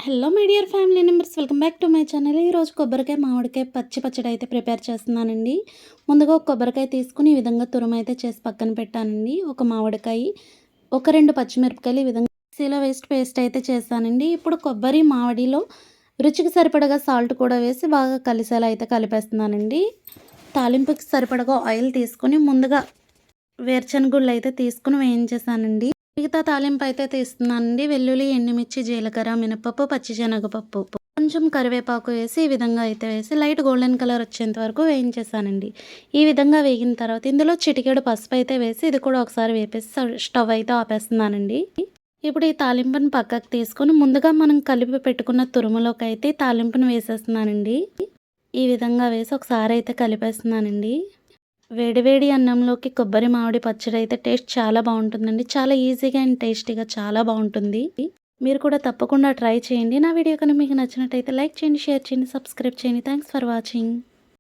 Hello my dear family members, welcome back to my channel. ఈరోజు కొబ్బరికాయ మామిడికాయ పచ్చడి అయితే ప్రిపేర్ చేస్తున్నానండి. ముందుగా ఒక కొబ్బరికాయ తీసుకుని ఈ విధంగా తురుమైతే చేసి పక్కన పెట్టానండి. ఒక మామిడికాయ, ఒక 2 పచ్చిమిరపకాయలు ఈ విధంగా మిక్సీలో వేస్ట్ పేస్ట్ అయితే చేస్తానండి. ఇప్పుడు కొబ్బరి మామిడిలో రుచికి సరిపడగా సాల్ట్ కూడా వేసి బాగా కలిసేలా అయితే కలిపేస్తున్నానండి. తాలింపుకి సరిపడగా ఆయిల్ తీసుకొని ముందుగా వేరుశనగుళ్ళు అయితే తీసుకుని వేయించేసానండి. మిగతా తాలింపు అయితే తీస్తున్నానండి. వెల్లుల్లి, ఎండుమిర్చి, జీలకర్ర, మినపప్పు, పచ్చిశనగపప్పు, కొంచెం కరివేపాకు వేసి ఈ విధంగా అయితే వేసి లైట్ గోల్డెన్ కలర్ వచ్చేంత వరకు వేయించేసానండి. ఈ విధంగా వేగిన తర్వాత ఇందులో చిటికెడు పసుపు అయితే వేసి ఇది కూడా ఒకసారి వేపేసి స్టవ్ అయితే ఆపేస్తున్నానండి. ఇప్పుడు ఈ తాలింపుని పక్కకు తీసుకొని ముందుగా మనం కలిపి పెట్టుకున్న తురుములోకి అయితే తాలింపును వేసేస్తున్నానండి. ఈ విధంగా వేసి ఒకసారి అయితే కలిపేస్తున్నానండి. వేడివేడి అన్నంలోకి కొబ్బరి మామిడి పచ్చడి అయితే టేస్ట్ చాలా బాగుంటుందండి. చాలా ఈజీగా అండ్ టేస్టీగా చాలా బాగుంటుంది. మీరు కూడా తప్పకుండా ట్రై చేయండి. నా వీడియో కనుక మీకు నచ్చినట్టయితే లైక్ చేయండి, షేర్ చేయండి, సబ్స్క్రైబ్ చేయండి. Thanks for watching.